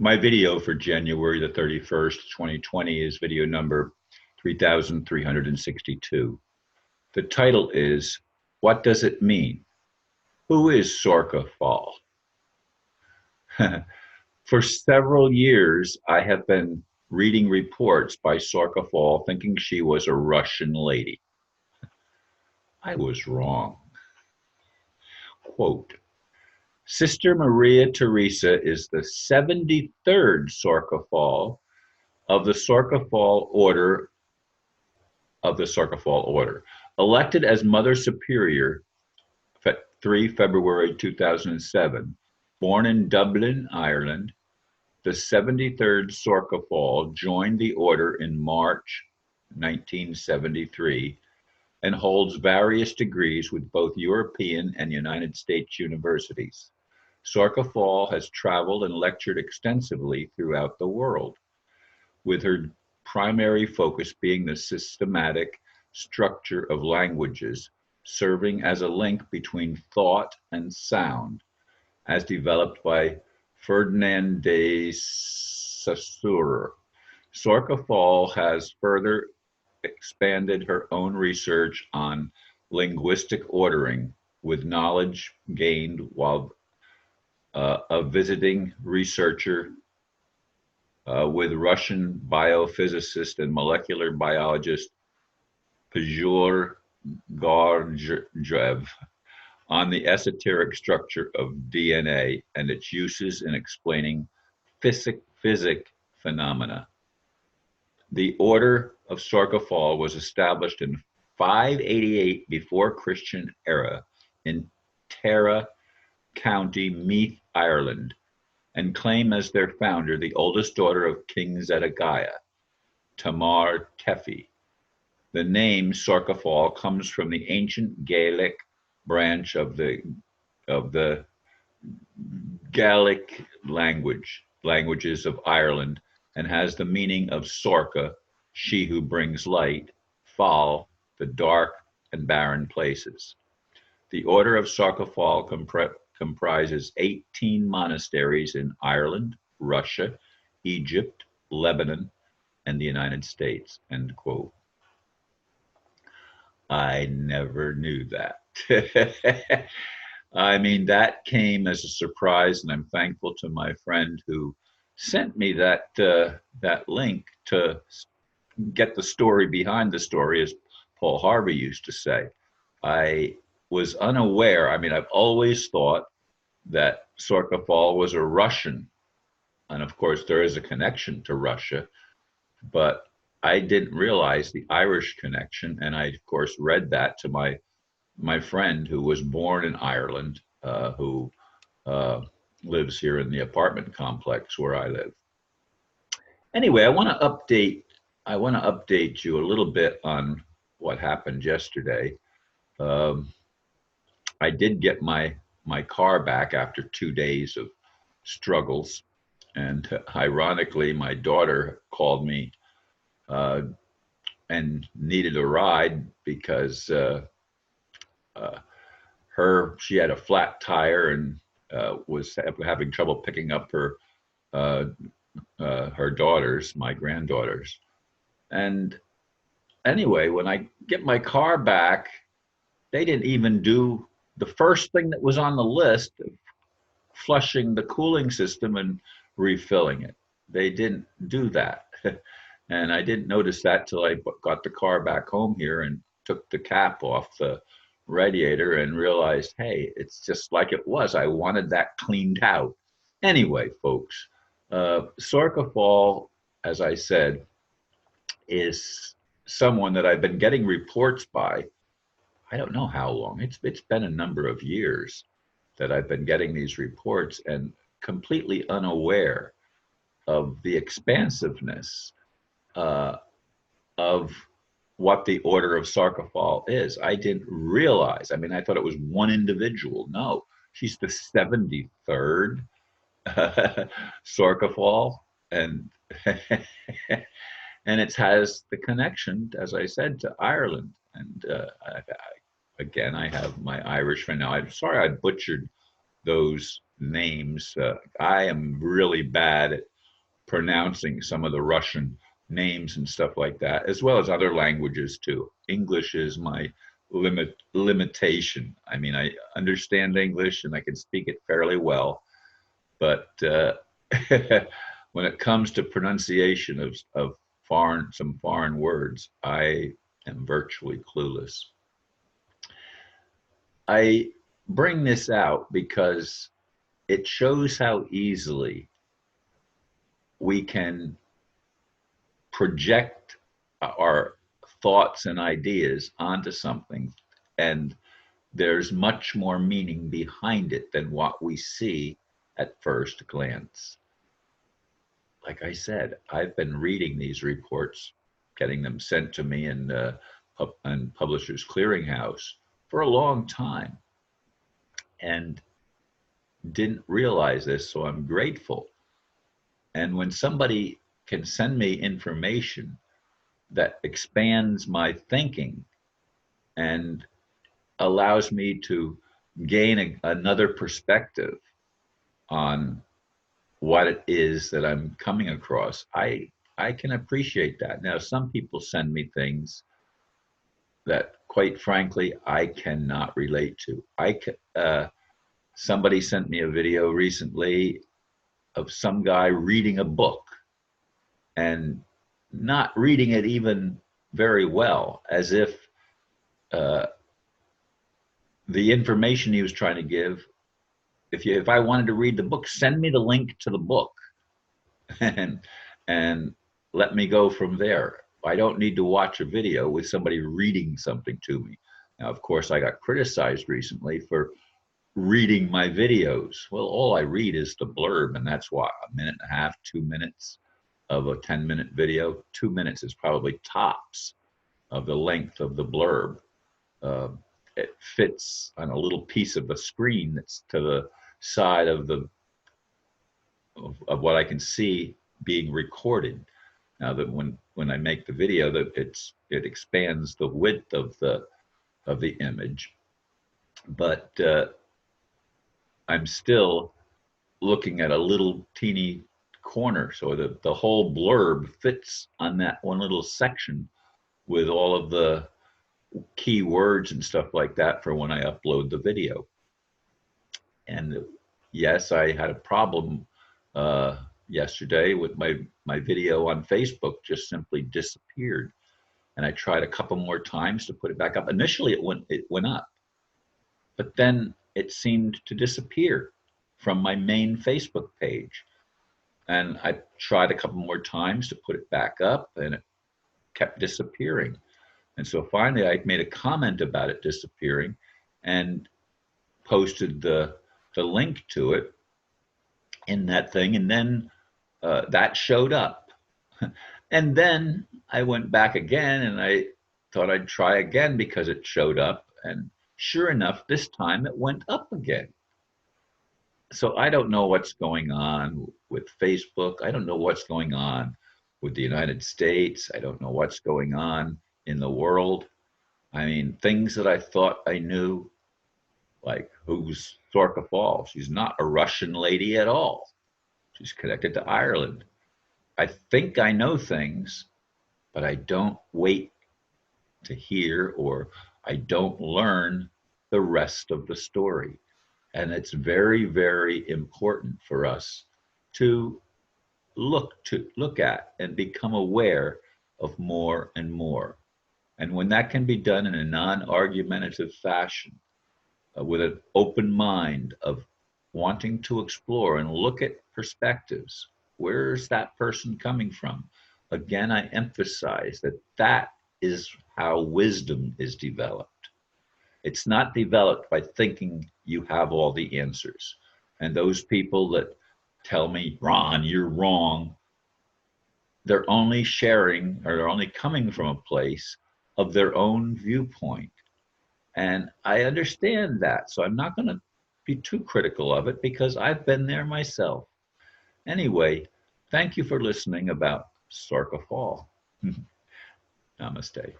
My video for January the 31st, 2020 is video number 3362. The title is, What Does It Mean? Who is Sorcha Faal? For several years, I have been reading reports by Sorcha Faal thinking she was a Russian lady. I was wrong. Quote, Sister Maria Theresa is the 73rd Sorcha Faal of the Sorcha Faal Order elected as Mother Superior 3 February 2007, born in Dublin, Ireland. The 73rd Sorcha Faal joined the order in March 1973 and holds various degrees with both European and United States universities. Sorcha Faal has traveled and lectured extensively throughout the world, with her primary focus being the systematic structure of languages, serving as a link between thought and sound, as developed by Ferdinand de Saussure. Sorcha Faal has further expanded her own research on linguistic ordering, with knowledge gained while a visiting researcher with Russian biophysicist and molecular biologist Pjotr Garjajev on the esoteric structure of DNA and its uses in explaining physic phenomena. The Order of Sorcha Faal was established in 588 before Christian era in Tara County, Meath, Ireland, and claim as their founder the oldest daughter of King Zedekiah, Tamar Tephi. The name Sorcha Faal comes from the ancient Gaelic branch of the Gaelic languages of Ireland, and has the meaning of Sorcha, she who brings light, Faal, the dark and barren places. The Order of Sorcha Faal comprises 18 monasteries in Ireland, Russia, Egypt, Lebanon, and the United States, end quote. I never knew that. I mean, that came as a surprise, and I'm thankful to my friend who sent me that link to get the story behind the story, as Paul Harvey used to say. I was unaware. I mean, I've always thought that Sorcha Faal was a Russian, and of course there is a connection to Russia, but I didn't realize the Irish connection, and I of course read that to my friend who was born in Ireland, who lives here in the apartment complex where I live. Anyway, I want to update you a little bit on what happened yesterday. I did get my car back after 2 days of struggles, and ironically, my daughter called me and needed a ride because she had a flat tire and was having trouble picking up her daughters, my granddaughters. And anyway, when I get my car back, they didn't even do the first thing that was on the list of flushing the cooling system and refilling it. They didn't do that. And I didn't notice that till I got the car back home here and took the cap off the radiator and realized, hey, it's just like it was. I wanted that cleaned out. Anyway, folks, Sorcha Faal, as I said, is someone that I've been getting reports by. I don't know how long. It's been a number of years that I've been getting these reports, and completely unaware of the expansiveness of what the Order of Sorcha Faal is. I didn't realize. I mean, I thought it was one individual. No, she's the 73rd Sorcha Faal, and and it has the connection, as I said, to Ireland. And again, I have my Irish friend now. I'm sorry I butchered those names. I am really bad at pronouncing some of the Russian names and stuff like that, as well as other languages too. English is my limitation. I mean, I understand English and I can speak it fairly well, but when it comes to pronunciation of some foreign words, I am virtually clueless. I bring this out because it shows how easily we can project our thoughts and ideas onto something, and there's much more meaning behind it than what we see at first glance. Like I said, I've been reading these reports, getting them sent to me in Publishers Clearinghouse for a long time, and didn't realize this, so I'm grateful. And when somebody can send me information that expands my thinking and allows me to gain another perspective on what it is that I'm coming across, I can appreciate that. Now, some people send me things that, quite frankly, I cannot relate to. Somebody sent me a video recently of some guy reading a book and not reading it even very well, as if the information he was trying to give, if I wanted to read the book, send me the link to the book and let me go from there. I don't need to watch a video with somebody reading something to me. Now, of course, I got criticized recently for reading my videos. Well, all I read is the blurb, and that's what, a minute and a half, 2 minutes of a 10-minute video. 2 minutes is probably tops of the length of the blurb. It fits on a little piece of the screen that's to the side of what I can see being recorded. Now that when I make the video, that it expands the width of the image, but I'm still looking at a little teeny corner, so the whole blurb fits on that one little section with all of the key words and stuff like that for when I upload the video. And yes, I had a problem yesterday with my video on Facebook just simply disappeared, and I tried a couple more times to put it back up. Initially it went up, but then it seemed to disappear from my main Facebook page, and I tried a couple more times to put it back up, and it kept disappearing. And so finally I made a comment about it disappearing and posted the link to it in that thing, and then that showed up. And then I went back again, and I thought I'd try again because it showed up, and sure enough, this time it went up again. So I don't know what's going on with Facebook. I don't know what's going on with the United States. I don't know what's going on in the world. I mean, things that I thought I knew, like who's Sorcha Faal? She's not a Russian lady at all. She's connected to Ireland. I think I know things, but I don't wait to hear, or I don't learn the rest of the story. And it's very, very important for us to look at and become aware of more and more. And when that can be done in a non-argumentative fashion, with an open mind of wanting to explore and look at perspectives, where's that person coming from? Again, I emphasize that is how wisdom is developed. It's not developed by thinking you have all the answers. And those people that tell me, Ron, you're wrong, they're only sharing, or they're only coming from a place of their own viewpoint. And I understand that. So I'm not going to be too critical of it because I've been there myself. Anyway, thank you for listening about Sorcha Faal. Namaste.